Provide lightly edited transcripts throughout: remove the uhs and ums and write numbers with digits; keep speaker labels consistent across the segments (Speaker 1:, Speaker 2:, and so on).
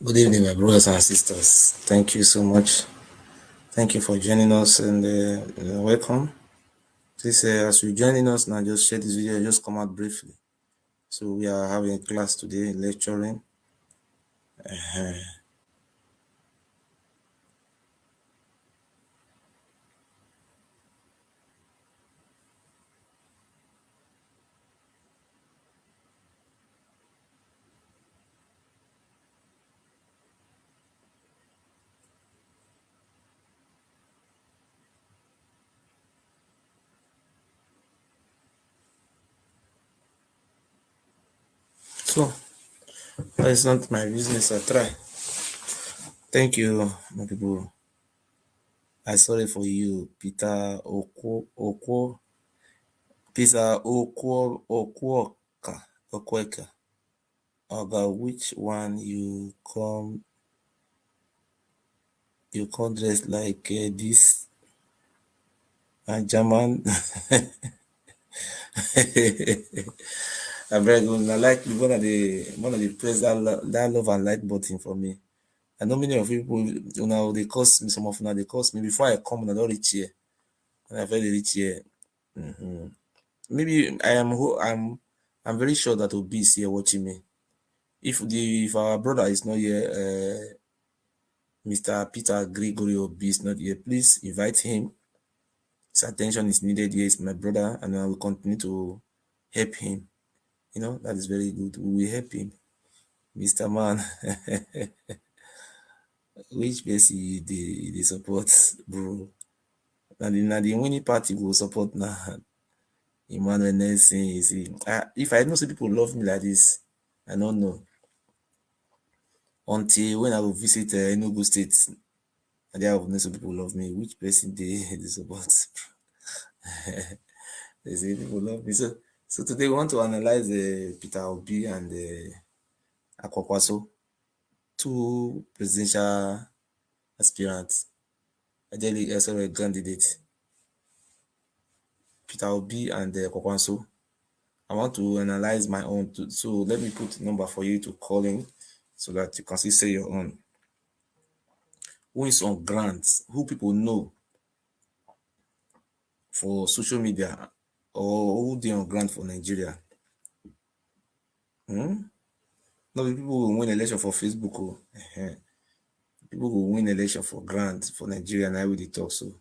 Speaker 1: Good evening, my brothers and sisters. Thank you so much. Thank you for joining us and welcome. Please, as you're joining us now, just share this video, just come out briefly. So we are having a class today, lecturing. So it's not my business. I try. Thank you, my people. I sorry for you, Peter Okweka. About which one you come dress like this German. I'm very good. I like one of the press that love and like button for me. I know many of people now they cost me some of now they cost me before I come and I don't reach here. And I very reach here. Maybe I'm very sure that Obi is here watching me. If our brother is not here, Mr. Peter Gregory Obi is not here, please invite him. His attention is needed. Here is my brother, and I will continue to help him. You know, that is very good. We will help him. Mr. Man, which base the support, bro? And the winning party will support now. Emmanuel Nelson, you see. If I know some people love me like this, I don't know. Until when I will visit Enugu State, and there I will know some people love me. Which person they support? They say people love me. So today we want to analyze Peter Obi and Akwakwaso, two presidential aspirants, sorry, candidates, Peter Obi and Akwakwaso. I want to analyze my own too. So let me put a number for you to call in so that you can still say your own. Who is on grants? Who people know for social media or who they on grant for Nigeria? No, people will win election for Facebook. People will win election for grant for Nigeria, and I will talk so.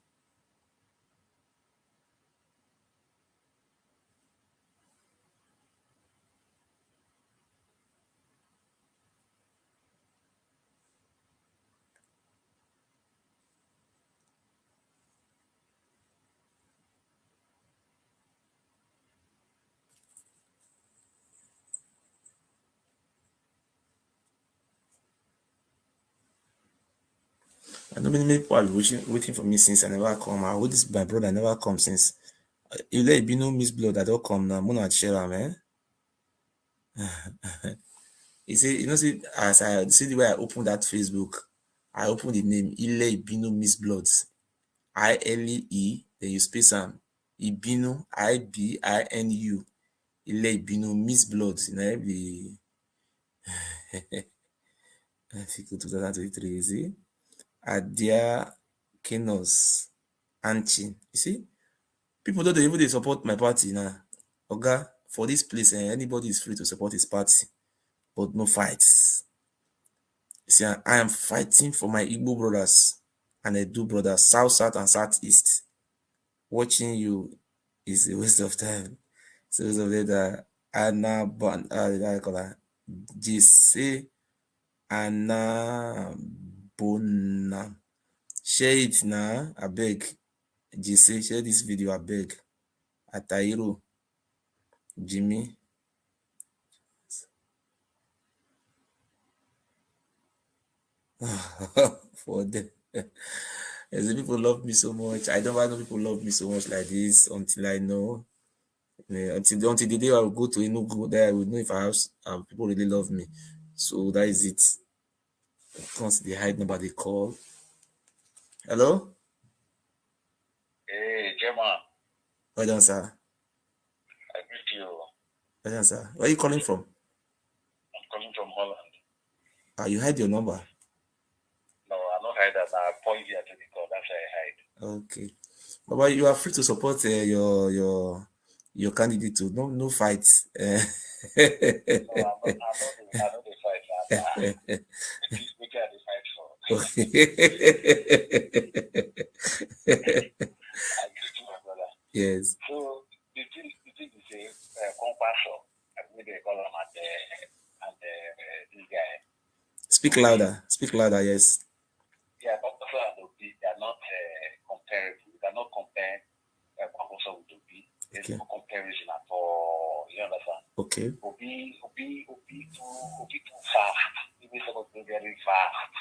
Speaker 1: I know many people are waiting for me since I never come. I wait this my brother never come since. You let it be no miss blood. I don't come now. Mona share man. You see, see, as I see the way I opened that Facebook, I opened the name Ile Ibino Miss Bloods. ILE, then you space am. Ibino, IBINU. Ile Ibino Miss Bloods. You know, the I think 2023, you see? Adia Kenos Anchin. You see? People don't even they support my party now. Oga, for this place, anybody is free to support his party, but no fights. You see, I am fighting for my Igbo brothers and Edo brothers, South, South, and Southeast. Watching you is a waste of time. It's a waste of data. Anna I call her JC Anna Bona. Share it now, I beg. JC, share this video, I beg. Atairo, Jimmy. For them. As people love me so much. I don't know people love me so much like this until I know. Until the day I will go to Enugu, there I will know if I have people really love me. So that is it. Once they hide, nobody call. Hello?
Speaker 2: Hey, Gemma.
Speaker 1: Well done, sir.
Speaker 2: I greet you.
Speaker 1: Well done, sir. Where are you calling from?
Speaker 2: I'm calling from Holland.
Speaker 1: You hide your number?
Speaker 2: No, I don't hide that. I point here to the call. That's why I hide.
Speaker 1: Okay. But you are free to support your candidate too. No fights.
Speaker 2: No, I know the fight. Which are the fight for?
Speaker 1: Okay.
Speaker 2: I greet you, my brother.
Speaker 1: Yes.
Speaker 2: So the thing is a compassion. I think they call him and this guy.
Speaker 1: Speak louder. Speak louder. Yes.
Speaker 2: Yeah, Compassion and Obi, they are not comparable. You cannot compare Compassion with Obi. There's no comparison at all. You understand?
Speaker 1: Okay.
Speaker 2: Obi too fast. Even some of them very fast.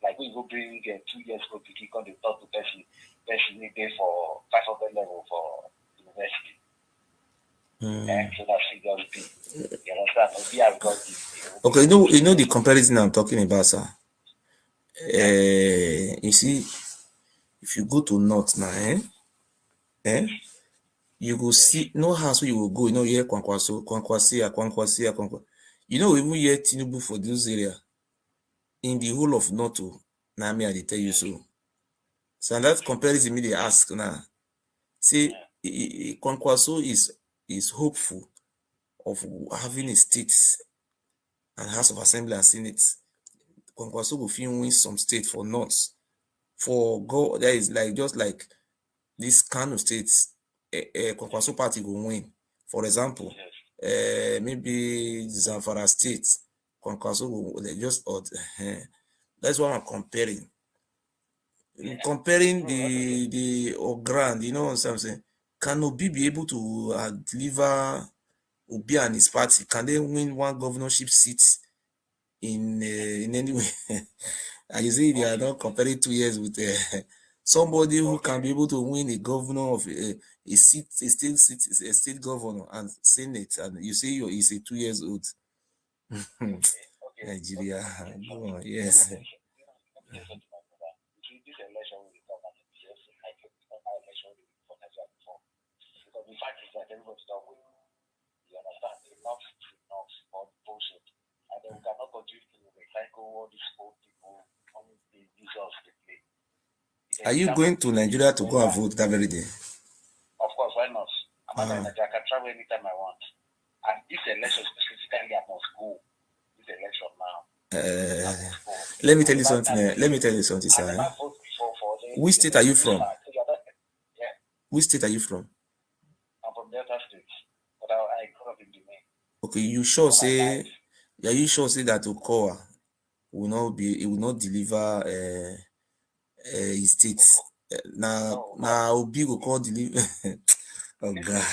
Speaker 2: Like we go bring 2 years ago to kick on the top to person there for 500 level for university. So that's security. You understand? Obi has got this.
Speaker 1: Okay, you know the comparison I'm talking about, sir. You see, if you go to North now, you go see no house where you will go, you know, here Kwankwasia. You know, even here Tinubu for this area. In the whole of North, now me I tell you so. So that comparison me they ask now. See, Kwankwaso is hopeful of having a state and House of Assembly and Senate. Kwankwaso will feel win some state for North. For God, there is like just like this kind of states, Kwankwaso party will win. For example, maybe Zamfara State, Kwankwaso will just odd. That's what I'm comparing. Comparing the Grand, you know what I'm saying? Can Obi be able to deliver Obi and his party? Can they win one governorship seat in any way? And you see, they are not comparing 2 years with somebody who can be able to win a governor of a state governor and senate, and you say he's a 2 years old. Nigeria, go on, yes.
Speaker 2: The fact is that everybody's not winning. You understand? Enough for bullshit. And then we cannot continue to recycle all these old people on the visuals they play.
Speaker 1: Are you going to Nigeria to go and vote that very day?
Speaker 2: Of course, why not? I'm in Nigeria. I can travel anytime I want. And this election specifically, I must go. This election now.
Speaker 1: Let me tell you something. Sir. Which state are you from? Which state are you from?
Speaker 2: I'm from Delta State, but I grew up in the main.
Speaker 1: Okay, you sure say? Are you sure say that Okowa will not deliver his state? Now Obi will call deliver. Oh God.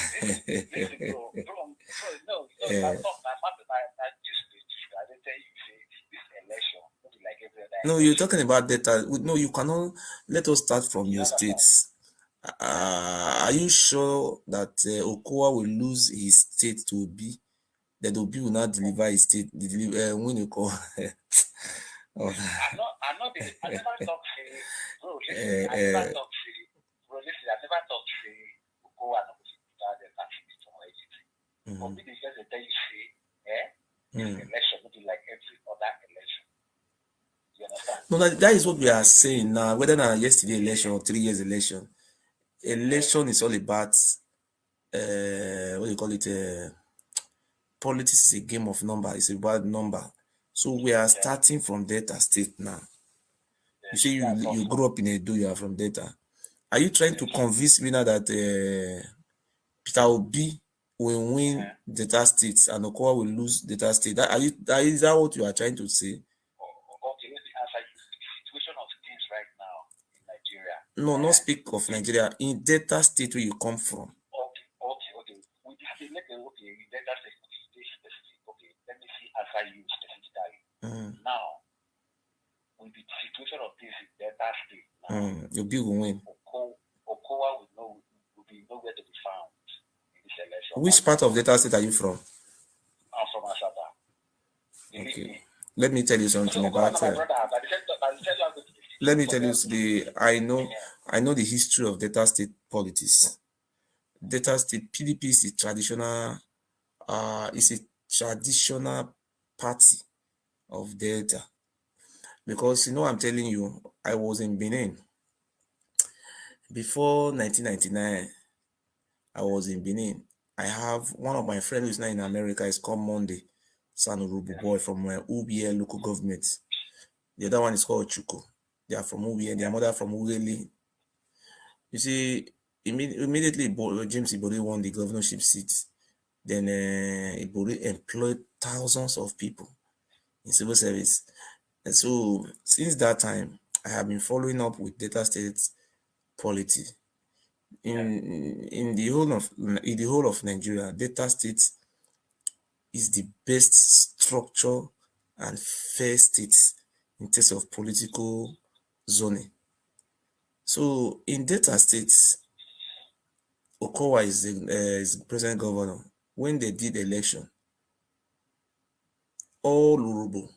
Speaker 1: No, you're talking about data. No, you cannot. Let us start from your states. Are you sure that Okowa will lose his state to Obi? That Obi will not deliver his state. When you call.
Speaker 2: I'm not, I never talk say, bro, listen, I never talk say, bro, listen, I never talk say, Okowa not going to start the tax from anything. For me, they just tell you say, election will be like every other election. You understand?
Speaker 1: No, that is what we are saying now. Whether now yesterday election or 3 years election, election is all about what do you call it? Politics is a game of number. It's about number. So we are starting from Delta State now. You say you grew up in Edo, you are from Delta. Are you trying to convince me now that Peter Obi will win Delta State and Okowa will lose Delta State? Is that what you are trying to say?
Speaker 2: Okay, let me answer you. The situation of things right now in Nigeria.
Speaker 1: No, not speak of Nigeria. In Delta State where you come from.
Speaker 2: Okay. We have to make in Delta State specific. Okay, let me see answer you specifically. Now, with the situation of things in Delta State now,
Speaker 1: your bill will win.
Speaker 2: Okowa will be nowhere to be found in this election.
Speaker 1: Which part of Delta State are you from?
Speaker 2: I'm from Asaba.
Speaker 1: Okay. Let me tell you something about let me tell you I know the history of Delta State politics. Delta State PDP is a traditional party of Delta. Because I'm telling you, I was in Benin. Before 1999, I was in Benin. I have one of my friends who's now in America, is called Monday, San Urubu boy from UBL local government. The other one is called Chuko. They are from UBL, their mother from Ugeli. You see, immediately James Ibori won the governorship seat. Then Ibori employed thousands of people in civil service. And so since that time, I have been following up with Delta State polity. In the whole of Nigeria, Delta State is the best structure and fair state in terms of political zoning. So in Delta State, Okowa is the present governor. When they did election, all Urubu,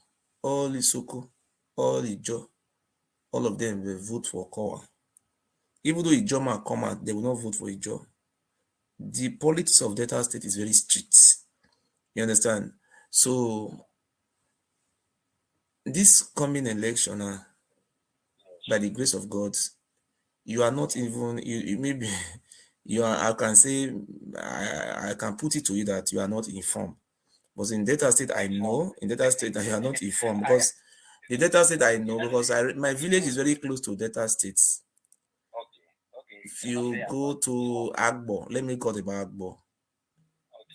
Speaker 1: all Isoko, all Ijo, all of them will vote for Okowa. Even though Ijoma come out, they will not vote for Ijo. The politics of Delta State is very strict. You understand? So this coming election, by the grace of God, you are not even you maybe you are. I can say I can put it to you that you are not informed. But in Delta State, I know. In Delta State, that you are not informed because the Delta State I know because my village is very close to Delta State.
Speaker 2: Okay.
Speaker 1: If you go to Agbo, let me talk about Agbo.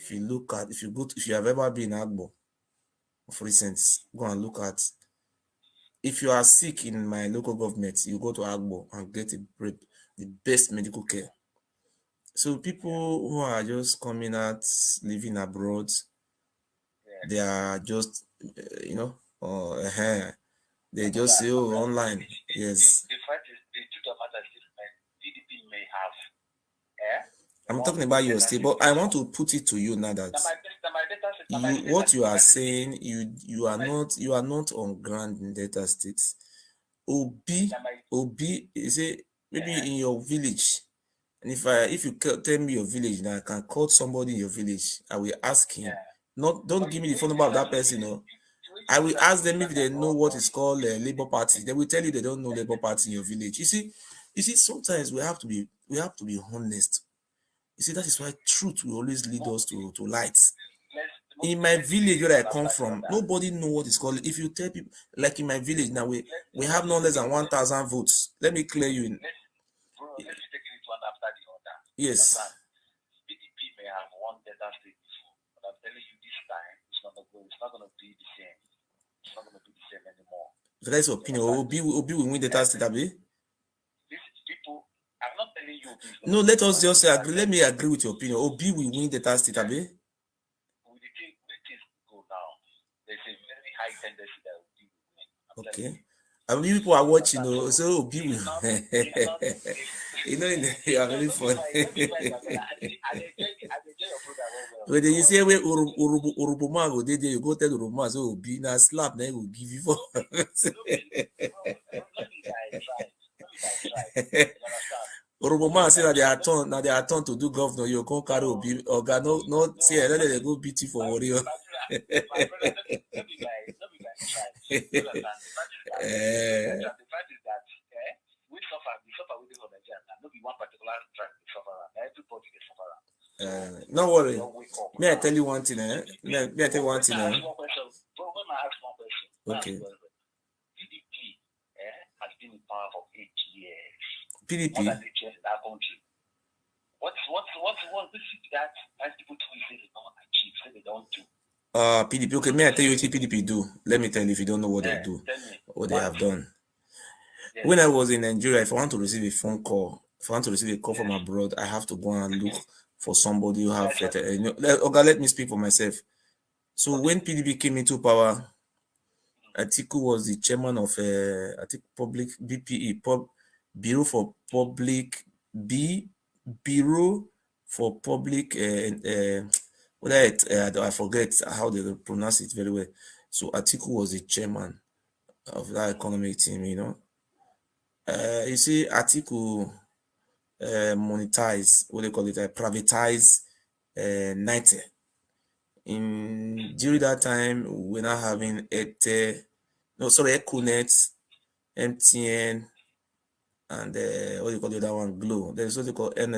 Speaker 1: If you look at, if you have ever been in Agbo, for instance, go and look at. If you are sick in my local government, you go to Agbo and get the best medical care. So people who are just coming out, living abroad, they are just, they just say, oh, online. Yes.
Speaker 2: The fact is, the truth of matter is, PDP may have.
Speaker 1: I'm talking about your state, but I want to put it to you now that what you are saying, you are not on ground in Delta State. Obi is it maybe in your village, and if you tell me your village now, I can call somebody in your village. I will ask him. Don't give me the phone number of that person. No, I will ask them if they know what is called a Labour Party. They will tell you they don't know Labour Party in your village. You see, sometimes we have to be honest. You see, that is why truth will always lead us to light. In my village where I come from, nobody know what is called. If you tell people, like in my village now, we have no less than 1,000 votes. Let me clear you in.
Speaker 2: Let's take it one after the other.
Speaker 1: Yes.
Speaker 2: PDP may have won Delta State before, but I'm telling you this time, it's not going to be the same. It's not going to be the same anymore.
Speaker 1: So that's your opinion. Obi will win Delta State, Abi?
Speaker 2: People, I'm not telling you.
Speaker 1: No, let us just agree. Let me agree with your opinion. Obi will win Delta State, Abi?
Speaker 2: With the things go down, there's a very high tendency that Obi will win.
Speaker 1: Okay. I mean, people are watching, so be with you know, you are very funny. But then you say where Urubuma go there, you go tell Urubuma, so be na slap, then will give you for. Urubuma say that they are turn to do governor. You can't carry Obi, or no say let them go beat you for warrior. No worry. May I tell you one thing? May I tell you one thing? Okay.
Speaker 2: PDP has been in power for 8 years.
Speaker 1: PDP.
Speaker 2: What are they changed in our country? What this is that people say they don't achieve, say they don't do.
Speaker 1: PDP. Okay, may I tell you what PDP do? Let me tell you if you don't know what they do, what they have done. Yes. When I was in Nigeria, if I want to receive a phone call, if I want to receive a call from abroad, I have to go and look for somebody who have let me speak for myself. So when PDP came into power, Atiku was the chairman of I think public BPE, Bureau for Public Bureau for Public I forget how they pronounce it very well. So Atiku was the chairman of that economic team, you know. You see, Atiku monetize, what they call it, privatize 90. During that time, we're not having Econet, MTN, and what do you call the other one, Glow. There's what they call and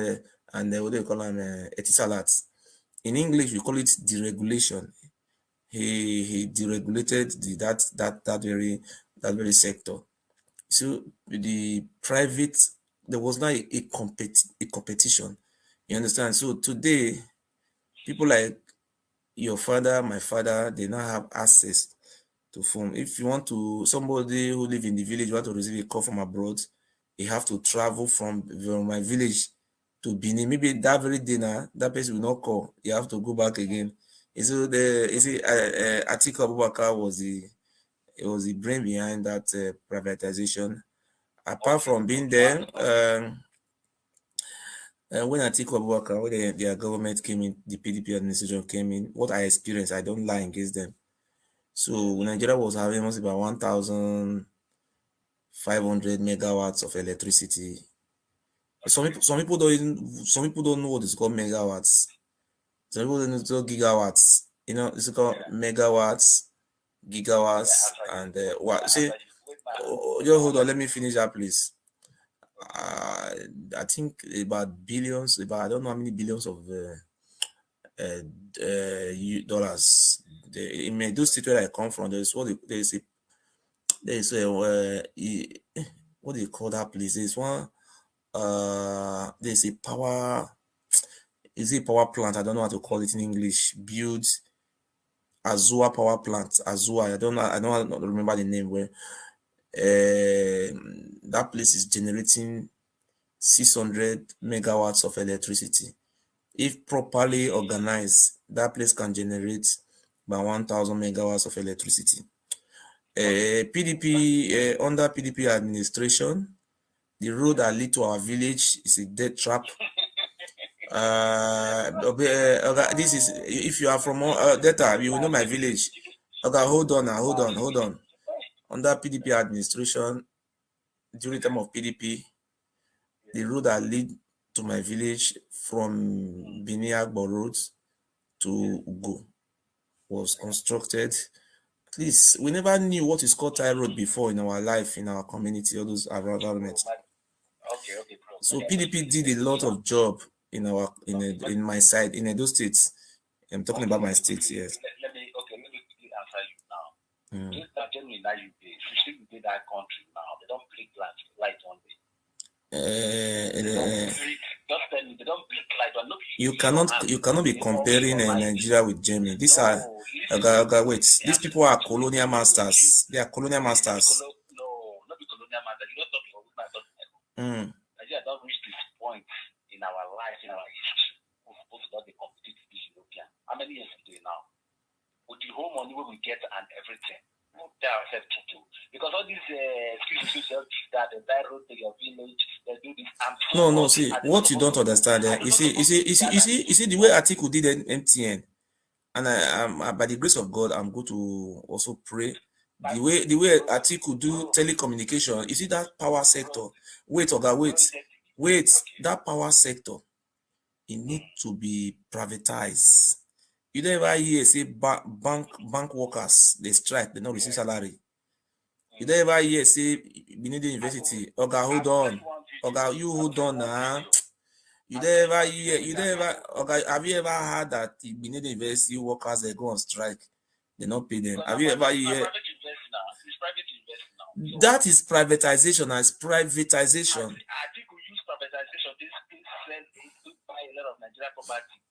Speaker 1: what do you call them, Etisalat. In English, we call it deregulation. He deregulated that very sector. So the private, there was not a competition. You understand? So today, people like your father, my father, they now have access to phone. If you want to, somebody who live in the village want to receive a call from abroad, you have to travel from my village to Benin. Maybe that very day now, that person will not call. You have to go back again. So Atiku Abubakar was the brain behind that privatization. Apart from being there, when Atiku Abubakar, when their government came in, the PDP administration came in, what I experienced, I don't lie against them. So Nigeria was having almost about 1,500 megawatts of electricity. Some people don't know what is called megawatts. Some people don't know gigawatts. You know, it's called megawatts, gigawatts, and what? See, just hold on. Let me finish that, please. I think about billions. I don't know how many billions of dollars. In those states where I come from, there's a what do you call that place? There's one there's a power. Is it power plant? I don't know how to call it in English. Built Azua power plant. Azua. I don't remember the name. Where that place is generating 600 megawatts of electricity. If properly organized, that place can generate about 1,000 megawatts of electricity. PDP under PDP administration, the road that lead to our village is a death trap. This is if you are from Delta, you will know my village. Okay, hold on. Under PDP administration, during the time of PDP, the road that lead to my village from Biniagbo Road to Ugo was constructed. At least we never knew what is called tie road before in our life, in our community, all those environments.
Speaker 2: Okay, bro.
Speaker 1: So PDP did a lot of job in my side in Edo State. I'm talking about my state, yes.
Speaker 2: Let me quickly answer you now. Just that generally now you did that country now. They don't blink light one day. Just tell me they don't blink light one.
Speaker 1: You cannot be comparing Nigeria with Germany. These are wait. These people are colonial masters. They are colonial masters.
Speaker 2: No, not the colonial masters. You don't talk for what I thought. Nigeria don't reach this point in our life, in our history. We're supposed to be compete with this European. How many years we do now? With the whole money we get and everything, we tell ourselves to do. Because all these excuses that the road to your village, they do this.
Speaker 1: No. See, what you don't understand, you see, the way Atiku did MTN, and by the grace of God, I'm going to also pray. The way Atiku do telecommunication, you see that power sector. Wait, that power sector, it need to be privatized. You never hear say bank workers they strike, they not receive salary. You never hear say Benin University, Oga hold on, Oga you hold on now. You never okay, have you ever heard that the Benin University workers they go on strike? They not pay them. Have you ever heard? That is privatization. As privatization.
Speaker 2: I think we use privatization. This buy a lot of Nigerian property.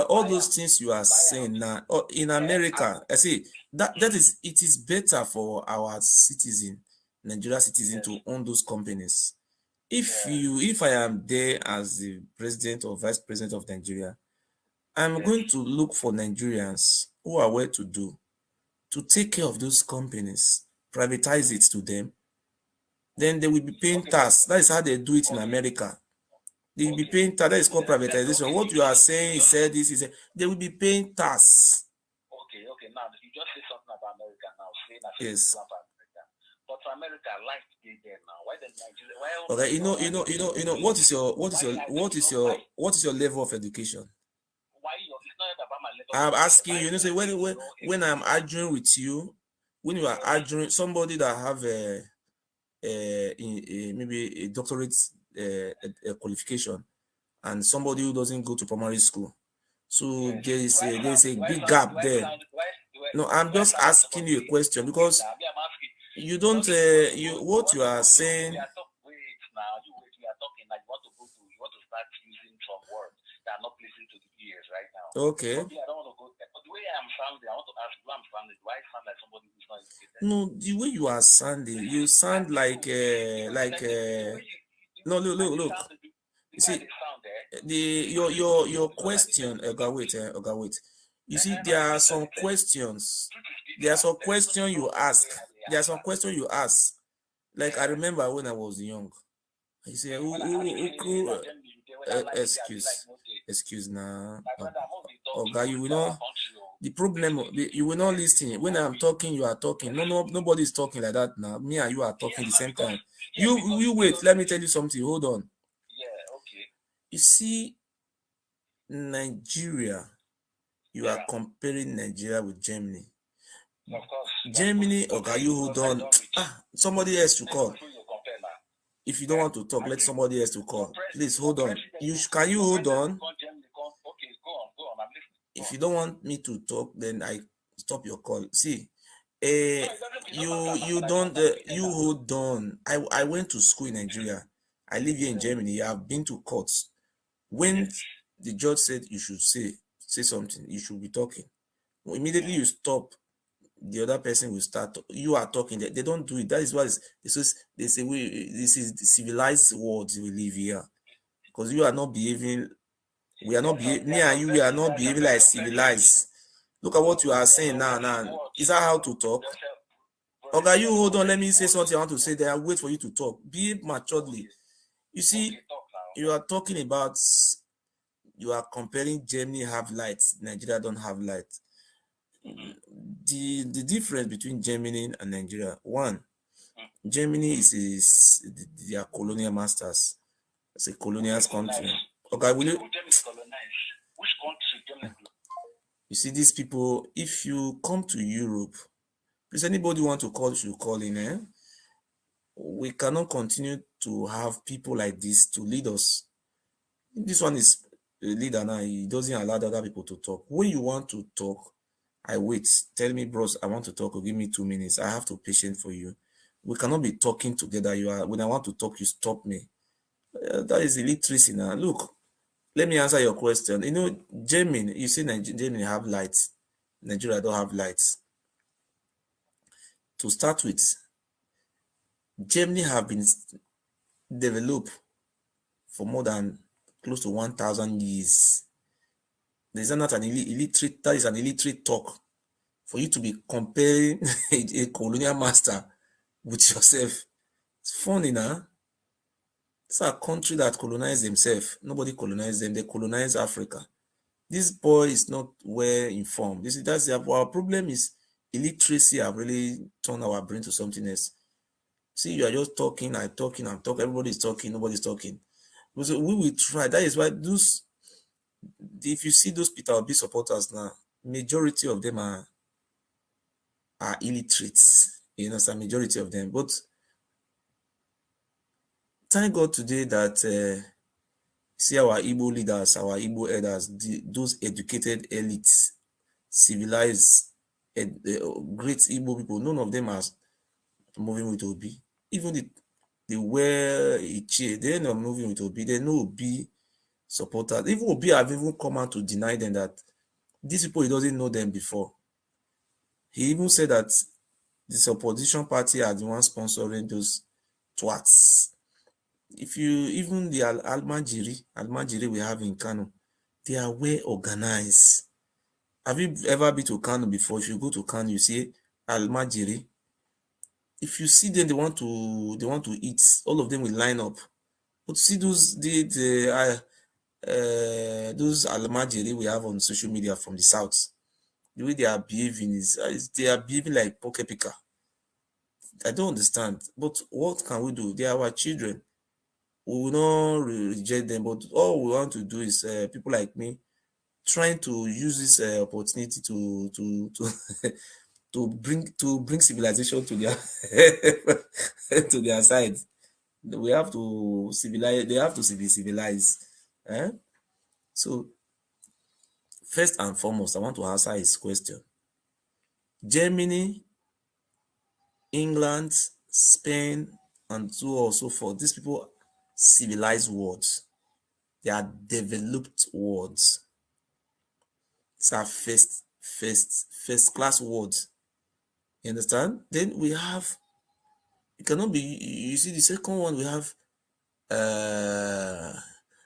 Speaker 1: All those things you are saying now in America, I see that it is better for our citizen, Nigeria citizen, to own those companies. If I am there as the president or vice president of Nigeria, I'm going to look for Nigerians who are well to do to take care of those companies, privatize it to them. Then they will be paying tax. That is how they do it in America. They will be paying tax. That is called privatization. What you are saying, he said this, he said they will be paying tax.
Speaker 2: Okay. Now you just say something about America now.
Speaker 1: Yes.
Speaker 2: But for America, life is there now. Why the Nigeria?
Speaker 1: Okay, what is your level of education?
Speaker 2: Why it's not about my level.
Speaker 1: I'm asking you. Say when I'm arguing with you, when you are arguing somebody that have maybe a doctorate a qualification, and somebody who doesn't go to primary school, so there is a big gap there. No, I'm just asking you a question because you don't what you are saying.
Speaker 2: We are talking like you want to start using some words that are not pleasing to the ears right now.
Speaker 1: Okay.
Speaker 2: I don't want to go there. But the way I'm sounding, I want to ask you, I'm sounding. Do I sound like somebody who's not educated?
Speaker 1: No, the way you are sounding, you sound like no, look. You see, your question, wait. You see, there are some questions. There are some questions you ask. Like I remember when I was young. I say, excuse now. Okay, you will not. The problem, you will not listen. When I'm talking, you are talking. Nobody is talking like that now. Me and you are talking the same time. You wait. Let me tell you something. Hold on.
Speaker 2: Yeah, okay.
Speaker 1: You see, Nigeria. You are comparing Nigeria with Germany.
Speaker 2: Of course.
Speaker 1: Germany, okay, you hold on. Somebody else to call. If you don't want to talk, let somebody else to call. Please hold on. Can you hold on?
Speaker 2: Okay, go on. I'm listening.
Speaker 1: If you don't want me to talk, then I stop your call. See, you don't. You hold on. I went to school in Nigeria. I live here in Germany. I've been to courts. When the judge said you should say something, you should be talking. Immediately you stop, the other person will start. You are talking. They don't do it. That is why they say this is the civilized world we live here, because you are not behaving. We are not behaving. Me and you, we are not behaving like civilized. Look at what you are saying now. Is that how to talk? Okay, you hold on. Let me say something I want to say there. I'll wait for you to talk. Behave maturely. You see, you are talking about. You are comparing Germany have lights, Nigeria don't have lights. The difference between Germany and Nigeria, one, Germany is their colonial masters. It's a colonial country. Okay, will you?
Speaker 2: Which country?
Speaker 1: You see, these people, if you come to Europe, please, anybody want to call, should call in. We cannot continue to have people like this to lead us. This one is a leader now. He doesn't allow other people to talk. When you want to talk, I wait. Tell me, bros, I want to talk. Or give me 2 minutes. I have to patient for you. We cannot be talking together. When I want to talk, you stop me. That is illiteracy now. Look, let me answer your question. You know, Germany, you say Germany have lights. Nigeria don't have lights. To start with, Germany have been developed for more than close to 1,000 years. There's not an illiterate, that is an illiterate talk for you to be comparing a colonial master with yourself. It's funny now. It's a country that colonized themselves. Nobody colonized them. They colonized Africa. This boy is not well informed. That's our problem is illiteracy have really turned our brain to something else. See, you are just talking, I'm talking, everybody's talking, nobody's talking. So we will try. That is why those, if you see those Peter Obi supporters now, majority of them are illiterate. You know, some majority of them. But thank God today that see our Igbo leaders, our Igbo elders, those educated elites, civilized, great Igbo people, none of them are moving with Obi. Even the wear they're not moving with Obi. They know Obi supporters. Even Obi have even come out to deny them that these people, he doesn't know them before. He even said that this opposition party are the one sponsoring those twats. If you, even the Almajiri we have in Kano, they are well organized. Have you ever been to Kano before? If you go to Kano, you see Almajiri. If you see them, they want to eat. All of them will line up. But see those those Almajiri we have on social media from the south, the way they are behaving is they are behaving like pocket picker. I don't understand. But what can we do? They are our children. We will not reject them, but all we want to do is people like me trying to use this opportunity to to bring civilization to their to their side. We have to civilize. They have to be civilized. Eh? So first and foremost, I want to answer his question. Germany, England, Spain, and so on and so forth. These people civilized words. They are developed words. It's our first class words. You understand? Then we have, it cannot be, you see the second one we have,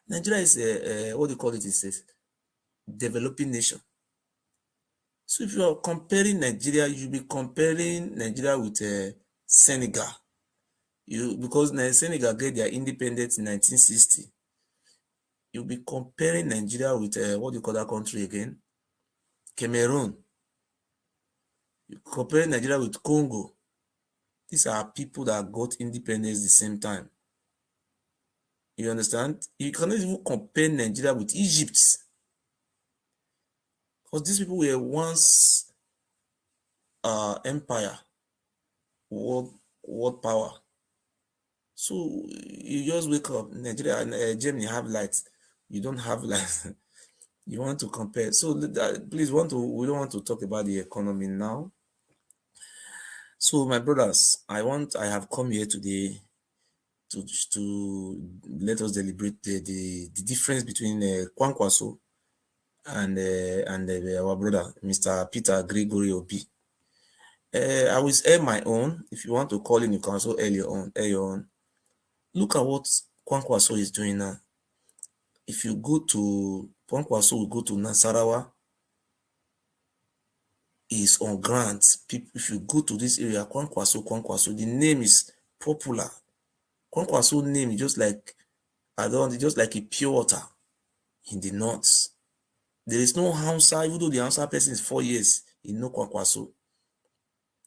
Speaker 1: Nigeria is what do you call it? It says developing nation. So if you are comparing Nigeria, you'll be comparing Nigeria with Senegal. Because Senegal get their independence in 1960. You'll be comparing Nigeria with what do you call that country again? Cameroon. You compare Nigeria with Congo. These are people that got independence the same time. You understand? You cannot even compare Nigeria with Egypt. Because these people were once empire, world power. So you just wake up, Nigeria and Germany have lights. You don't have lights. You want to compare. So please, we don't want to talk about the economy now. So my brothers, I have come here today to let us deliberate the difference between Kwankwaso and our brother Mr. Peter Gregory Obi. I will air my own. If you want to call in, you can also air your own. Look at what Kwankwaso is doing now. If you go to Kwankwaso, will go to Nasarawa, is on grants. If you go to this area, Kwankwaso, the name is popular. Kwankwaso name is just like a pure water in the north. There is no Hausa, even though the Hausa person is 4 years, he know Kwankwaso.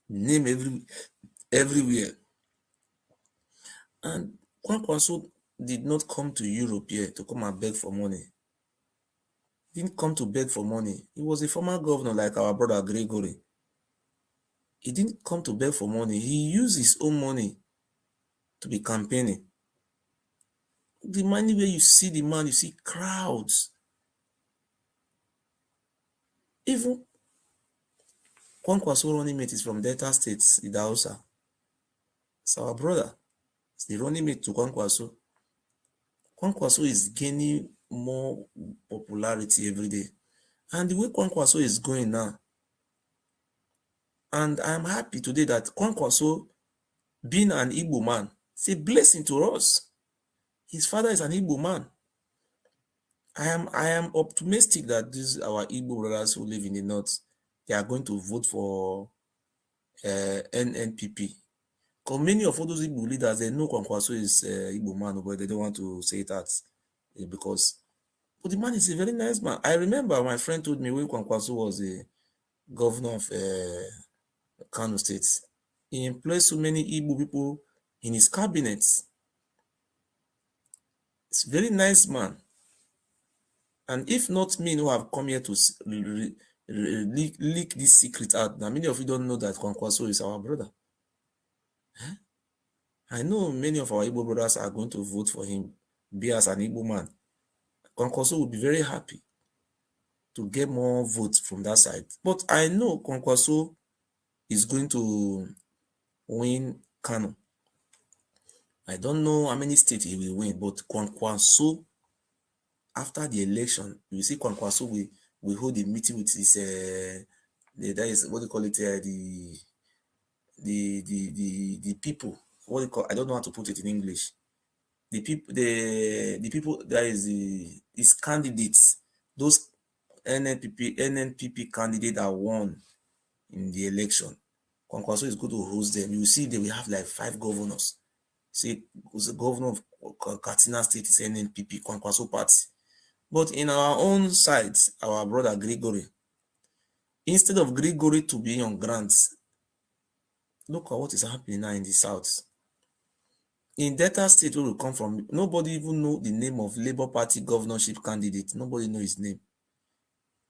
Speaker 1: Name everywhere. And Kwankwaso did not come to Europe here to come and beg for money. He didn't come to beg for money. He was a former governor like our brother Gregory. He didn't come to beg for money. He used his own money to be campaigning. The money where you see the man, you see crowds. Even Kwankwaso running mate is from Delta State, Idausa. It's our brother. It's the running mate to Kwankwaso. Kwankwaso is gaining more popularity every day. And the way Kwankwaso is going now, and I'm happy today that Kwankwaso, being an Igbo man, it's a blessing to us. His father is an Igbo man. I am optimistic that these our Igbo brothers who live in the north, they are going to vote for NNPP. Because many of all those Igbo leaders, they know Kwankwaso is Igbo man, but they don't want to say it out because. But the man is a very nice man. I remember my friend told me when Kwankwaso was a governor of Kano State, he employed so many Igbo people in his cabinet. It's a very nice man. And if not me who have come here to leak this secret out, now many of you don't know that Kwankwaso is our brother. I know many of our Igbo brothers are going to vote for him, be as an Igbo man. Kwankwaso will be very happy to get more votes from that side. But I know Kwankwaso is going to win Kano. I don't know how many states he will win, but Kwankwaso, after the election, you see Kwankwaso will hold a meeting with his, that is, what do you call it, the people, what do you call, I don't know how to put it in English. The people that is his candidates, those NNPP candidate that won in the election. Kwankwaso is going to host them. You see, they will have like 5 governors. See, the governor of Katsina State is NNPP, Kwankwaso party. But in our own side, our brother Gregory, instead of Gregory to be on grants, look at what is happening now in the south. In Delta State, where we come from, nobody even know the name of Labour Party governorship candidate. Nobody know his name.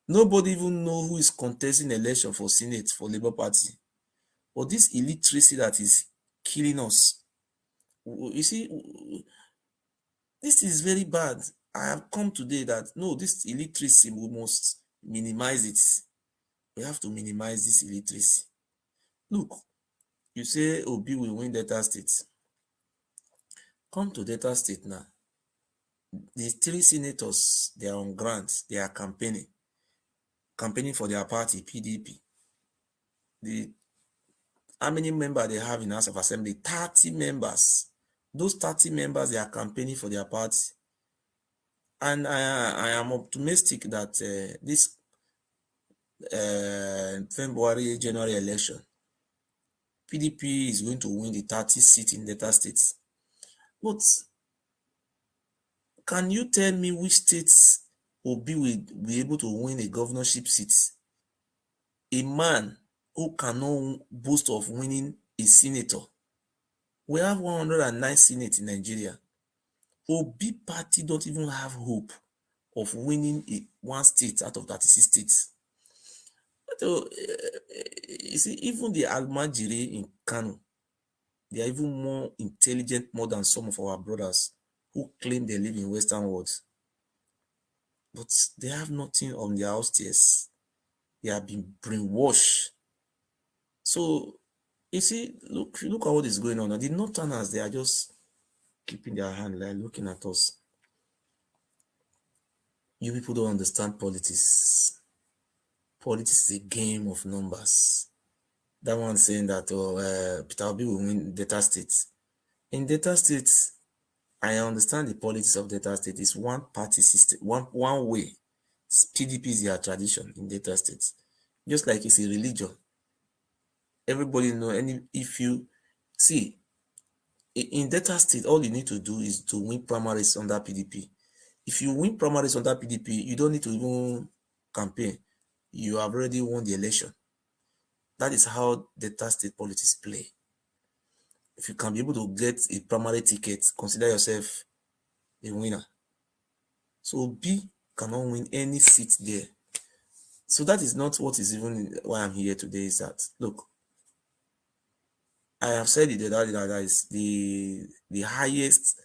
Speaker 1: Nobody even know who is contesting election for Senate for Labour Party. But this illiteracy that is killing us, you see, this is very bad. I have come today that, no, this illiteracy, we must minimize it. We have to minimize this illiteracy. Look, you say Obi will win Delta State. Come to Delta State now. The 3 senators, they are on grants, they are campaigning for their party, PDP. How many members they have in House of Assembly? 30 members. Those 30 members, they are campaigning for their party. And I am optimistic that this February, January election, PDP is going to win the 30 seats in Delta states. But can you tell me which states Obi will be able to win a governorship seat? A man who cannot boast of winning a senator. We have 109 senates in Nigeria. Obi party don't even have hope of winning one state out of 36 states. So, you see, even the Almajiri in Kano, they are even more intelligent more than some of our brothers who claim they live in Western world. But they have nothing on their upstairs. They have been brainwashed. So, you see, look at what is going on. The Northerners, they are just keeping their hand, like looking at us. You people don't understand politics. Politics is a game of numbers. That one saying that Peter Obi will win Delta State. In Delta State, I understand the politics of Delta State is one party system, one way. PDP is their tradition in Delta State. Just like it's a religion. Everybody know if you see in Delta State, all you need to do is to win primaries under PDP. If you win primaries under PDP, you don't need to even campaign. You have already won the election. That is how Delta State politics play. If you can be able to get a primary ticket, consider yourself a winner. So B cannot win any seat there. So that is not what is even why I'm here today. Is that, look, I have said it that is the highest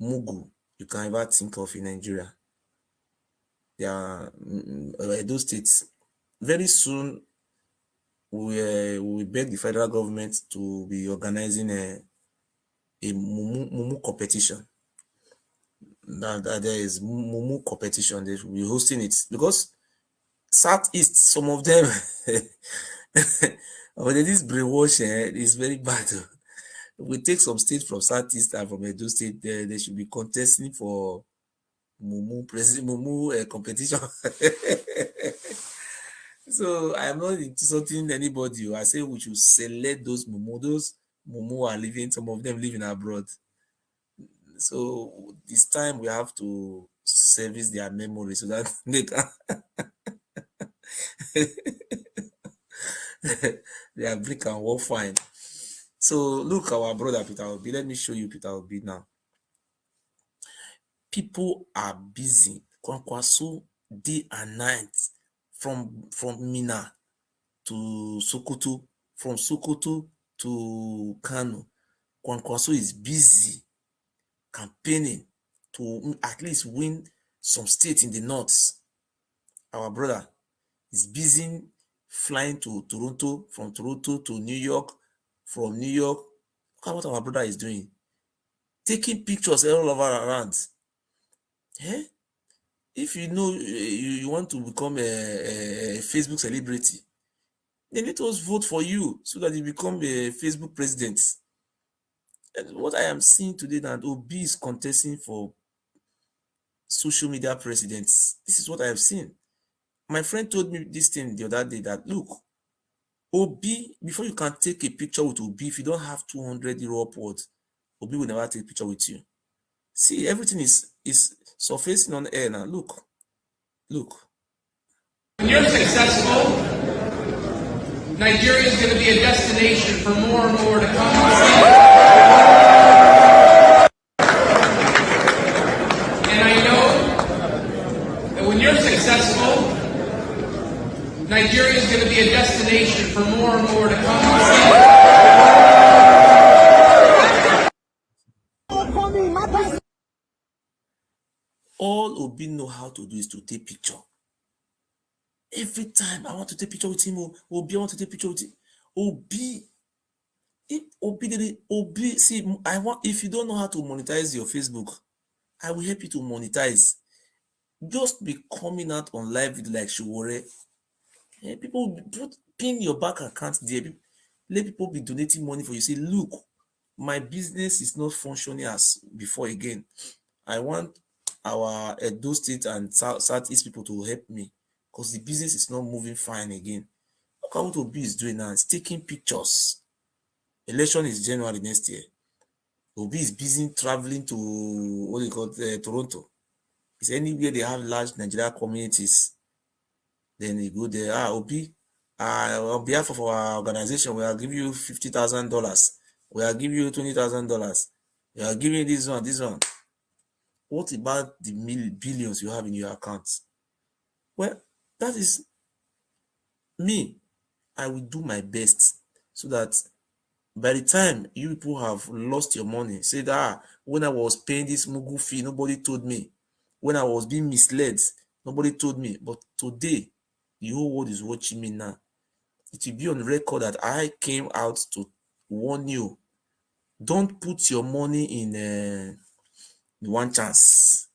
Speaker 1: Mugu you can ever think of in Nigeria. They are those states. Very soon, we beg the federal government to be organizing a Mumu competition. That there is Mumu competition. They will be hosting it because Southeast, some of them, this brainwashing is very bad. We take some states from Southeast and from Edo State, they should be contesting for Mumu competition. So I am not insulting anybody. I say we should select those Mumu are living, some of them living abroad. So this time we have to service their memory so that they can their brick and walk fine. So look, our brother Peter Obi. Let me show you Peter Obi now. People are busy. Kwankwaso day and night from Mina to Sokoto, from Sokoto to Kano. Kwankwaso is busy campaigning to at least win some states in the north. Our brother is busy flying to Toronto, from Toronto to New York, from New York. Look at what our brother is doing. Taking pictures all over around. Eh? If you know you want to become a Facebook celebrity, then let us vote for you so that you become a Facebook president. And what I am seeing today that Obi is contesting for social media presidents. This is what I have seen. My friend told me this thing the other day that look, Obi, before you can take a picture with Obi, if you don't have 200 euro upwards, Obi will never take a picture with you. See, everything is surfacing on air now. Look.
Speaker 3: When you're successful, Nigeria is going to be a destination for more and more to come and see. And I know that when you're successful, Nigeria is going to be a destination for more and more to come and see.
Speaker 1: All Obi know how to do is to take picture. Every time I want to take picture with him, Obi, I want to take picture with him. Obi, see, if you don't know how to monetize your Facebook, I will help you to monetize. Just be coming out on live video like Showore. People pin your bank account there. Let people be donating money for you. Say, look, my business is not functioning as before again. I want our Edo State and Southeast people to help me because the business is not moving fine again. Look at what Obi is doing now. It's taking pictures. Election is January next year. Obi is busy traveling to what they call Toronto. It's anywhere they have large Nigerian communities. Then he go there. Obi, on behalf of our organization, we are giving you $50,000. We are giving you $20,000. We are giving you this one. What about the billions you have in your account? Well, that is me. I will do my best so that by the time you people have lost your money, say that when I was paying this Mugu fee, nobody told me. When I was being misled, nobody told me. But today, the whole world is watching me now. It will be on record that I came out to warn you. Don't put your money in one chance.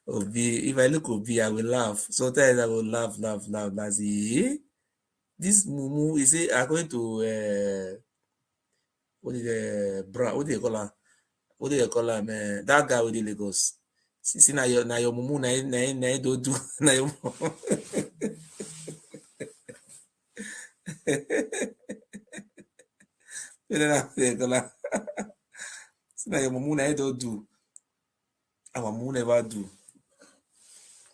Speaker 1: Obi, if I look Obi, I will laugh. Sometimes I will laugh. See, this Mumu is according to what did they call her? What do you call him? That guy with the Lagos. See na your Mumu na don't do na your. See na your Mumu na don't do. Our Mumu never do.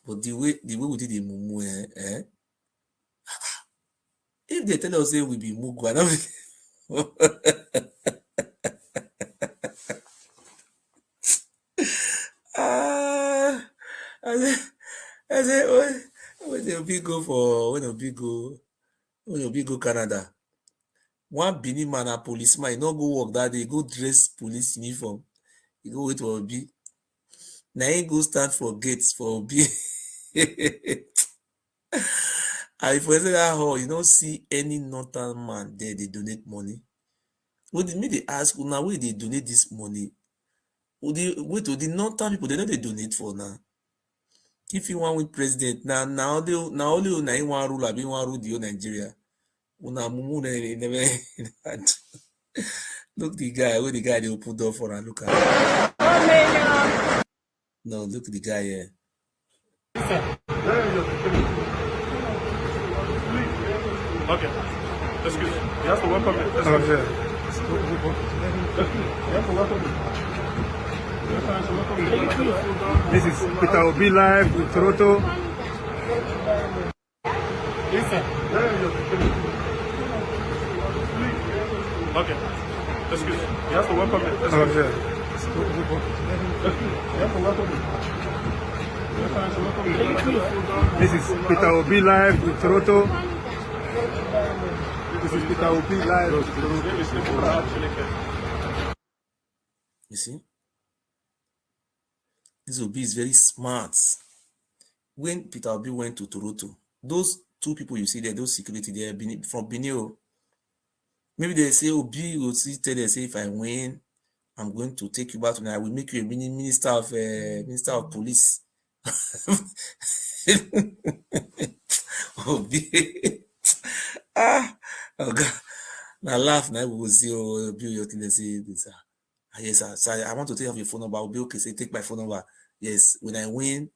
Speaker 1: But the way we did the Mumu, if they tell us say we be Mugu, I don't. I say when Obi go Canada, one Benin man a policeman, he no go work that day, go dress police uniform, he go wait for Obi. Now he go stand for gates for Obi. And if we say that hall, you don't see any northern man there, they donate money. When they ask, now where they donate this money? Wait to the northern people, they know they donate for now. If you want with president, now only one rule, be one rule the whole Nigeria. Una Mumu never. Look the guy they open door for and look at. No, look the guy here.
Speaker 4: Okay. Excuse me. You have to welcome me. You have to welcome me. This is Peter Obi live in Toronto. Okay. Excuse me. You have to welcome me. You have to welcome me. This is Peter Obi live in Toronto. This is Peter Obi live in Toronto.
Speaker 1: You see, this Obi is very smart. When Peter Obi went to Toronto, those two people you see there, those security, they have been from Benin. Maybe they say Obi will tell them, say, if I win, I'm going to take you back to I will make you a minister of police. Obi, oh God, now laugh now we will see Obi your thing. They say this. Yes, sir. So I want to take off your phone number. I'll be okay. Say, take my phone number. Yes, when I win,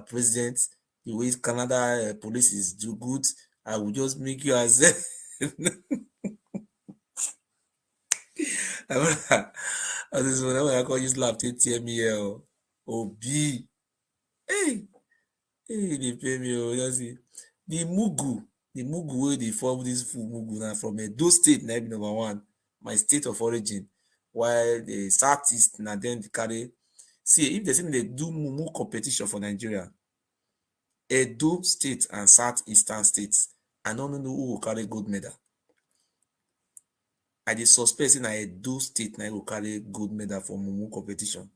Speaker 1: president, the way Canada police is do good, I will just make you as. This one I call use laugh to tear me here. Obi, hey, they pay me. You see, the mugu where they form this full mugu now from those state, na number one, my state of origin. While the Southeast now then they carry. See, if they say they do mumu competition for Nigeria, Edo State and Southeastern states, I don't know who will carry gold medal. I dey suspect in Edo State now will carry gold medal for mumu competition.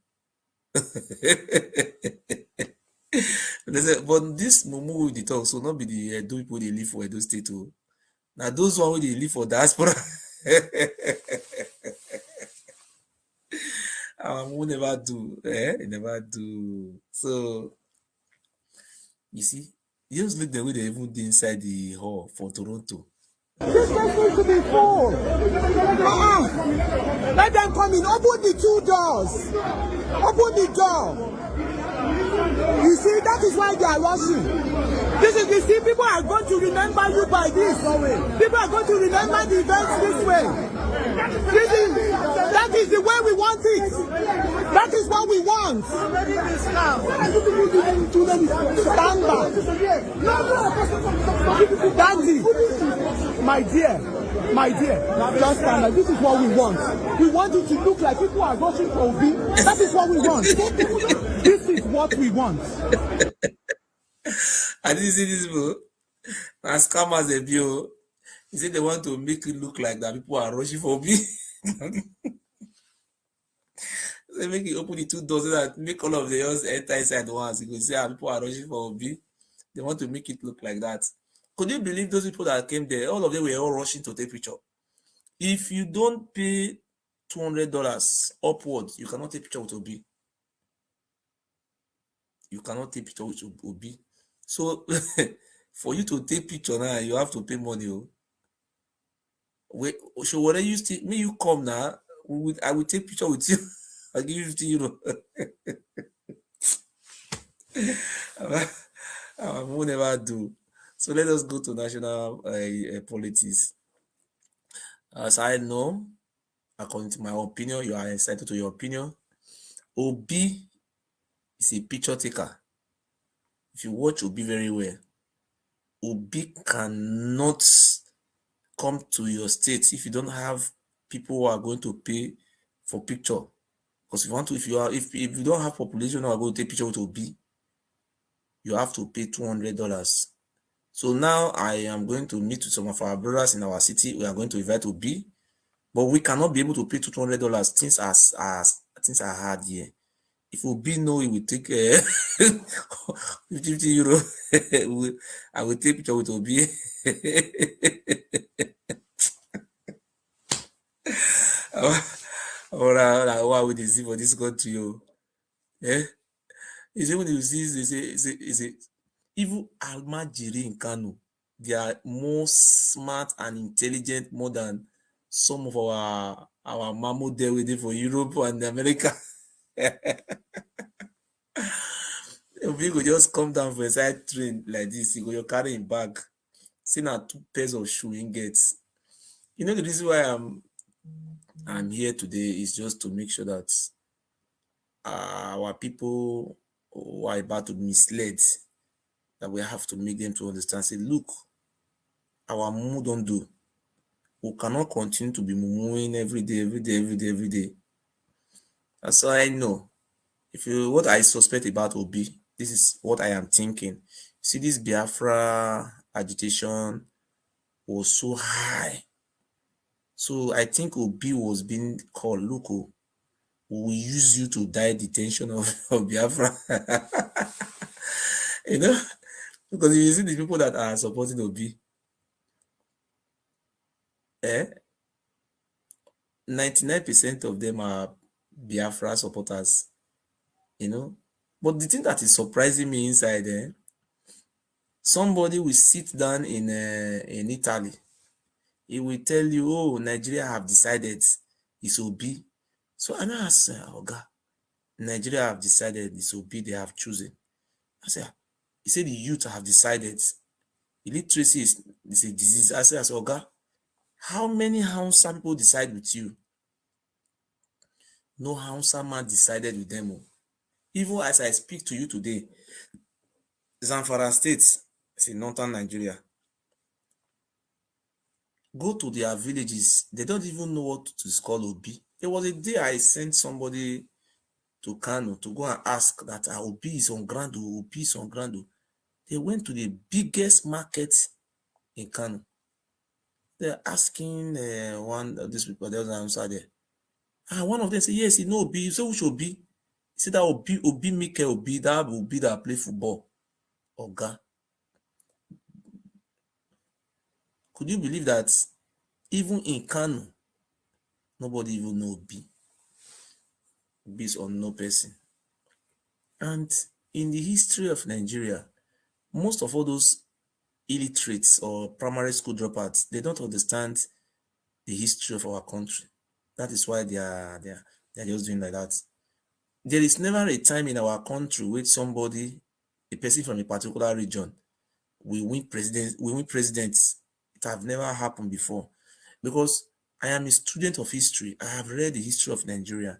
Speaker 1: But this mumu they talk so not be the Edo people they live for Edo State. Oh. Now those one they live for diaspora. Who never do, they never do. So you see, you just look the way they even did inside the hall for Toronto.
Speaker 5: This place needs to be full. Let them come in. Open the two doors. Open the door. You see, that is why they are rushing. This is, you see, people are going to remember you by this. People are going to remember the events this way. That is the way we want it. That is what we want. Stand back. Dandy, my dear, just stand back. This is what we want. We want it to look like people are rushing for Obi. That is what we want. This is what we want.
Speaker 1: I didn't see this bro. Now scammers a view. He said they want to make it look like that people are rushing for me. They make it open the two doors so that make all of the just enter inside once. You can see how people are rushing for me. They want to make it look like that. Could you believe those people that came there? All of them were all rushing to take picture. If you don't pay $200 upwards, you cannot take picture with Obi. You cannot take picture with Obi. So for you to take picture now, you have to pay money. Wait, so whether you still me you come now, I will take picture with you. I'll give you €50. I will never do. So let us go to national politics. As I know, according to my opinion, you are entitled to your opinion. Obi is a picture taker. If you watch Obi very well, Obi cannot come to your state if you don't have people who are going to pay for picture. Because if you don't have population who are going to take picture with Obi, you have to pay $200. So now I am going to meet with some of our brothers in our city. We are going to invite Obi, but we cannot be able to pay $200. Things are hard here. If Obi know he will take €50, I will take picture with Obi. Why would they see for this country? Eh? Is it when you see is it even Almajiri in Kano? They are more smart and intelligent more than some of our mammo there waiting for Europe and America. Obi go just come down for a side train like this. He go your carry him bag. See now 2 pairs of shoe he gets. You know the reason why I'm here today is just to make sure that our people who are about to be misled, that we have to make them to understand. Say, look, our mumu don't do. We cannot continue to be mumuing every day, every day, every day, every day. That's all I know. If you what I suspect about Obi, this is what I am thinking. See, this Biafra agitation was so high. So I think Obi was being called, look, we will use you to die detention of Biafra. You know, because you see the people that are supporting Obi, 99% of them are Biafra supporters, you know. But the thing that is surprising me inside, somebody will sit down in Italy. He will tell you, oh, Nigeria have decided it's Obi. So I now ask, Oga, Nigeria have decided it's Obi, they have chosen. I say, he said the youth have decided. Illiteracy is a disease. I say, Oga, how many Hausa people decide with you? No Hausa man decided with them. Even as I speak to you today, Zamfara State, it's in northern Nigeria. Go to their villages, they don't even know what to call Obi. There was a day I sent somebody to Kano to go and ask that Obi is on ground, Obi is on ground. They went to the biggest market in Kano. They're asking one of these people, there was an answer there. And one of them said, yes, he know Obi. You say, which Obi? He said that Obi make Obi, that Obi that play football. Oga. Could you believe that even in Kano, nobody even know Obi? Obi is on no person. And in the history of Nigeria, most of all those illiterates or primary school dropouts, they don't understand the history of our country. That is why they are just doing like that. There is never a time in our country where somebody, a person from a particular region, will win presidents. It have never happened before. Because I am a student of history. I have read the history of Nigeria.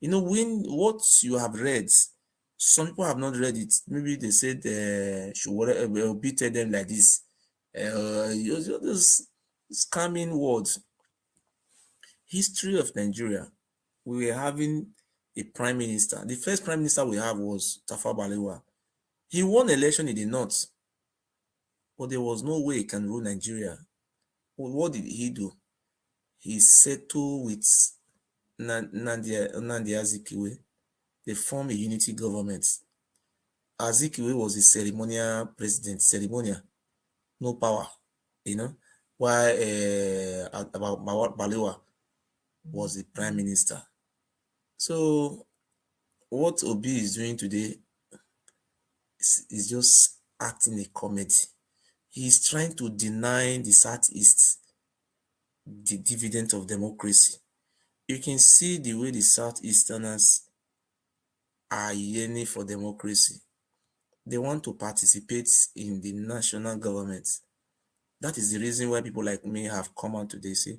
Speaker 1: You know, when what you have read, some people have not read it. Maybe they said will beat them like this. Those scamming words. History of Nigeria. We were having a prime minister. The first prime minister we have was Tafawa Balewa. He won election in the north, but there was no way he can rule Nigeria. What did he do? He settled with Nnamdi Azikiwe. They formed a unity government. Azikiwe was a ceremonial president, no power, you know, while Balewa was the prime minister. So what Obi is doing today is just acting a comedy. He's trying to deny the Southeast the dividend of democracy. You can see the way the Southeasterners are yearning for democracy. They want to participate in the national government. That is the reason why people like me have come out today say,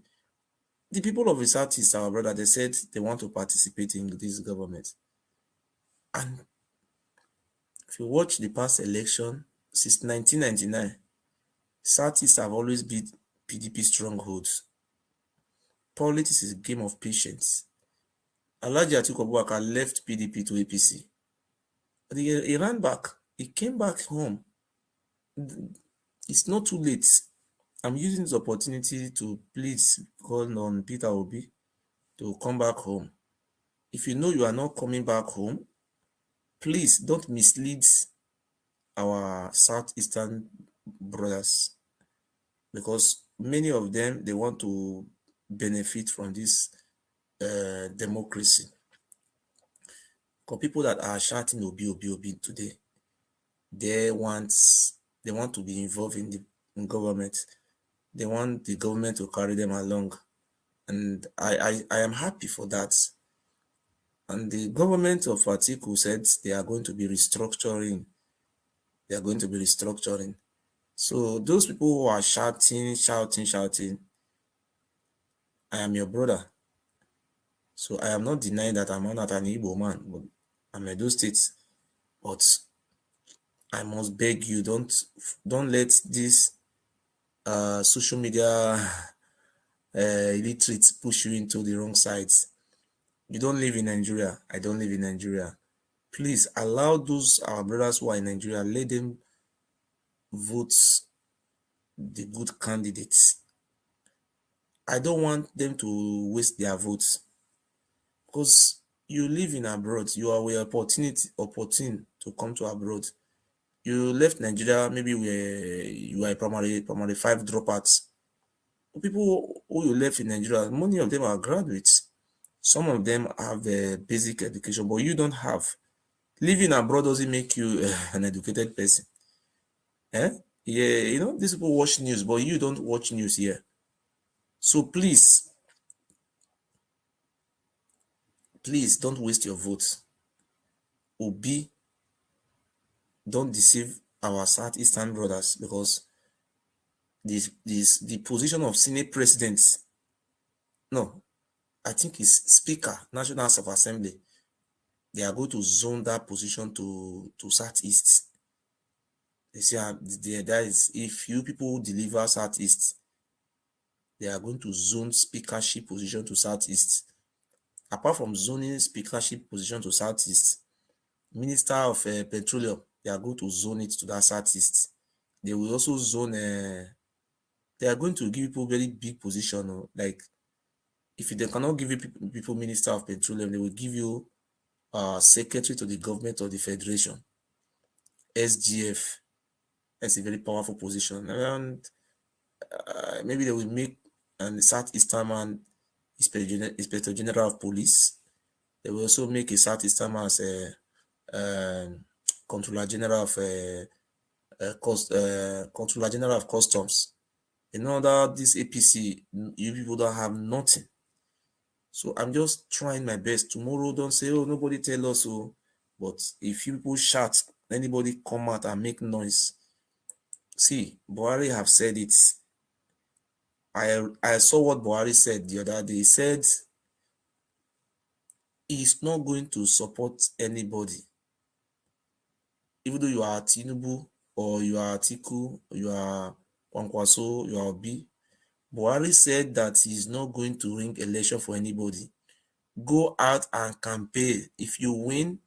Speaker 1: the people of the Southeast, our brother, they said they want to participate in this government. And if you watch the past election, since 1999, Southeast have always been PDP strongholds. Politics is a game of patience. Alhaji Atiku Abubakar left PDP to APC. But he ran back. He came back home. It's not too late. I'm using this opportunity to please call on Peter Obi to come back home. If you know you are not coming back home, please don't mislead our Southeastern brothers, because many of them, they want to benefit from this democracy. Because people that are shouting Obi, Obi, Obi today, they want to be involved in the government. They want the government to carry them along. And I am happy for that. And the government of Atiku said they are going to be restructuring. They are going to be restructuring. So those people who are shouting, I am your brother. So I am not denying that I'm not an Igbo man, but I'm a Edo State. But I must beg you, don't let this social media illiterates push you into the wrong sides. You don't live in Nigeria. I don't live in Nigeria. Please allow those our brothers who are in Nigeria, let them vote the good candidates. I don't want them to waste their votes because you live in abroad. You are with opportune to come to abroad. You left Nigeria, maybe you are a primary five dropouts. People who you left in Nigeria, many of them are graduates. Some of them have a basic education, but you don't have. Living abroad doesn't make you an educated person. Yeah, these people watch news, but you don't watch news here. So please don't waste your votes. Obi, don't deceive our Southeastern brothers, because the position of Senate President, no, I think it's Speaker, National House of Assembly. They are going to zone that position to Southeast. They say that is, if you people deliver Southeast, they are going to zone speakership position to Southeast. Apart from zoning speakership position to Southeast, Minister of Petroleum, they are going to zone it to that Southeast. They will also zone, they are going to give people very big position. Like, if they cannot give you people Minister of Petroleum, they will give you Secretary to the Government of the Federation, SGF. That's a very powerful position. And maybe they will make an Southeastern man Inspector General of Police. They will also make a Southeastern man as a Controller General of Controller General of Customs. You know that this APC, you people don't have nothing. So I'm just trying my best. Tomorrow, don't say, oh, nobody tell us so. But if you people shout, anybody come out and make noise. See, Buhari have said it. I saw what Buhari said the other day. He said he's not going to support anybody. Even though you are Tinubu, or you are Atiku, you are Kwankwaso, you are Obi, Buhari said that he's not going to ring election for anybody. Go out and campaign. If you win,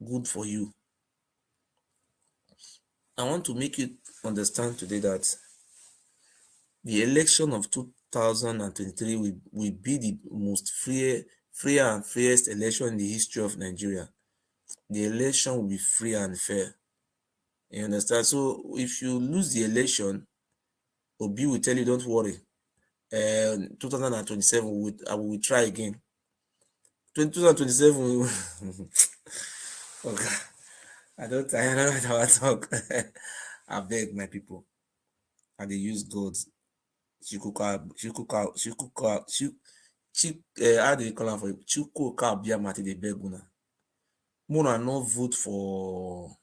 Speaker 1: good for you. I want to make you understand today that the election of 2023 will be the most free and fairest election in the history of Nigeria. The election will be free and fair. You understand? So if you lose the election, Obi will tell you, don't worry. 2027, I will try again. 2027, okay. I don't know how I talk. I beg my people. And they use God. How do you call her for it? Chukwuka Biamati, they beg una. Mona not vote for.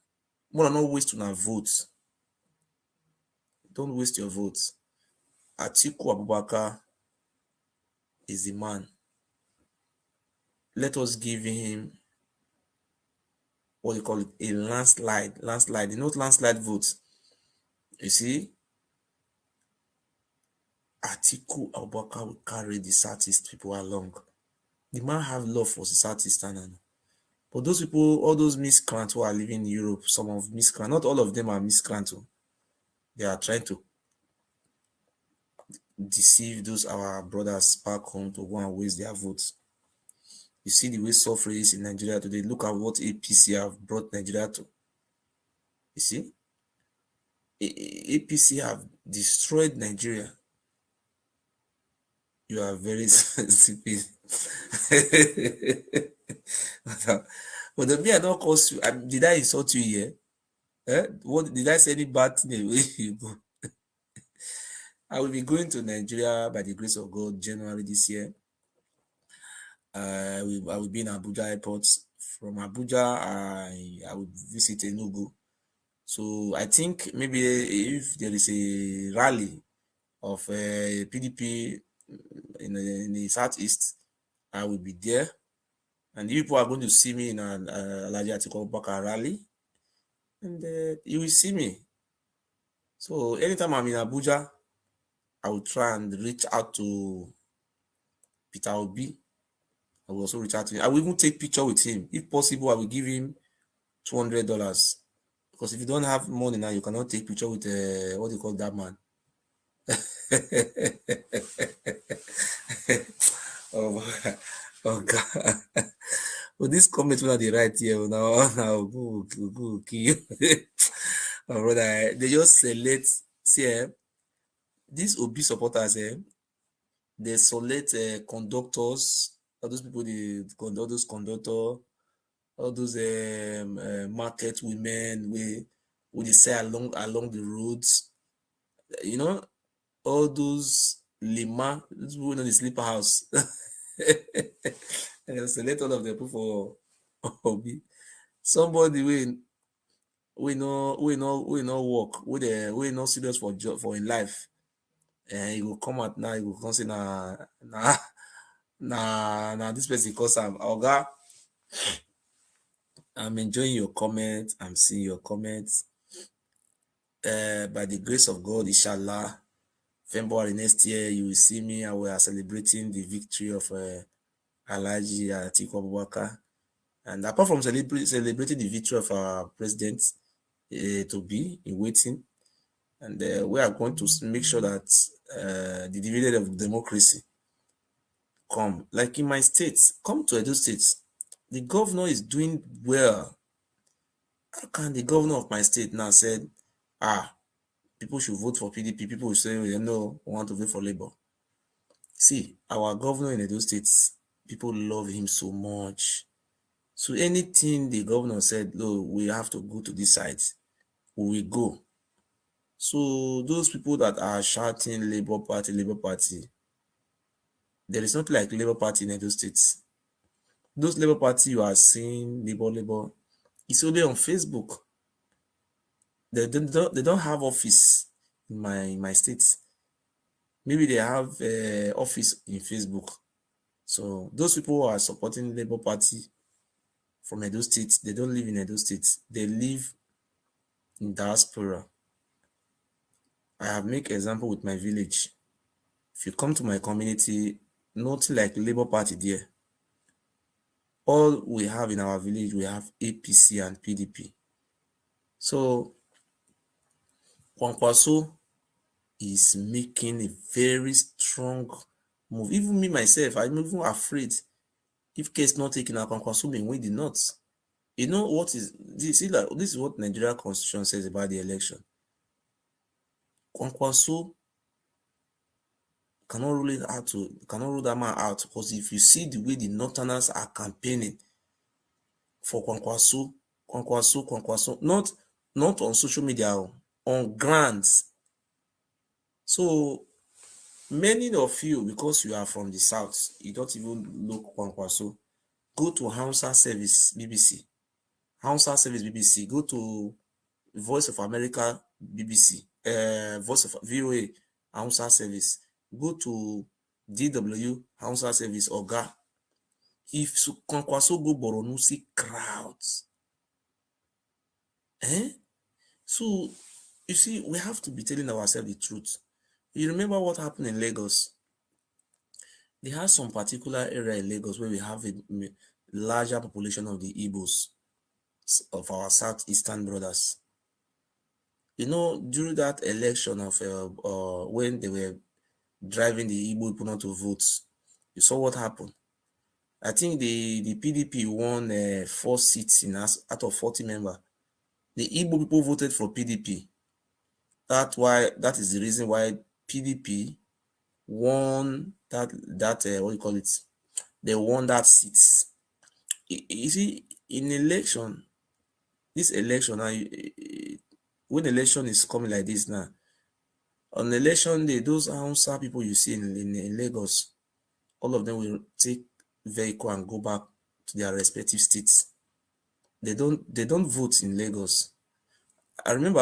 Speaker 1: Mona not waste una votes. Don't waste your votes. Atiku Abubakar is the man. Let us give him what you call it, a landslide. You know what landslide votes? You see, Atiku Abubakar will carry the Southeast people along. The man have love for the Southeastern. But those people, all those miscreants who are living in Europe, some of miscreants, not all of them are miscreants. They are trying to deceive those our brothers back home to go and waste their votes. You see the way suffering is in Nigeria today. Look at what APC have brought Nigeria to. You see, APC have destroyed Nigeria. You are very stupid. But the me I don't cause you. Did I insult you here? What did I say any bad thing away you go? I will be going to Nigeria by the grace of God January this year. I will be in Abuja airport. From Abuja, I will visit Enugu. So I think maybe if there is a rally of PDP in the southeast, I will be there, and you people are going to see me in an Alhaji Atiku Abubakar rally, and you will see me. So anytime I'm in Abuja, I will try and reach out to Peter Obi. I will also reach out to him. I will even take picture with him. If possible, I will give him $200. Because if you don't have money now, you cannot take picture with what do you call that man? Oh, oh God. Well, this comment when they write here now go kill you. Oh, brother, they just select see these Obi supporters they select conductors, all those people all those conductor, all those market women we they say along the roads, you know, all those lima, those people in the sleeper house. And they select all of them put for Obi. Somebody we no work, we no serious for job for in life. And he will come out now, he will come say na this person cause am oga. I'm enjoying your comments. I'm seeing your comments. By the grace of God, inshallah, February next year, you will see me and we are celebrating the victory of Alhaji Atiku Abubakar. And apart from celebrating the victory of our president to be in waiting, and we are going to make sure that the dividend of democracy come. Like in my state, come to Edo State, the governor is doing well. How can the governor of my state now said, people should vote for PDP, people will say, no, we want to vote for Labour. See, our governor in Edo State, people love him so much. So anything the governor said, no, we have to go to this side, we will go. So those people that are shouting Labour Party, there is not like Labour Party in Edo State. Those Labour Party you are seeing, Labour, it's only on Facebook. They don't have office in my state. Maybe they have office in Facebook. So those people who are supporting Labour Party from Edo State, they don't live in Edo State. They live in diaspora. I have made example with my village. If you come to my community, nothing like Labour Party there. All we have in our village, we have APC and PDP. So Kwankwaso is making a very strong move. Even me myself, I'm even afraid if case not taken, Kwankwaso may win the North. You know what is this? This is what Nigeria Constitution says about the election. Kwankwaso cannot rule that man out, because if you see the way the Northerners are campaigning for Kwankwaso, not on social media, on grants. So many of you, because you are from the south, you don't even look Kwankwaso. Go to Hausa Service BBC. Go to Voice of America BBC, Voice of VOA Hausa Service. Go to DW Hausa Service Oga. If Kwankwaso go Boronu, see crowds. So you see, we have to be telling ourselves the truth. You remember what happened in Lagos? They have some particular area in Lagos where we have a larger population of the Igbos, of our southeastern brothers. You know, during that election of when they were driving the Igbo people not to vote, you saw what happened. I think the PDP won 4 seats out of 40 members. The Igbo people voted for PDP. That is the reason why PDP won that what you call it? They won that seat. You see, in election, this election now, when election is coming like this now, on election day, those Hausa people you see in Lagos, all of them will take vehicle and go back to their respective states. They don't vote in Lagos. I remember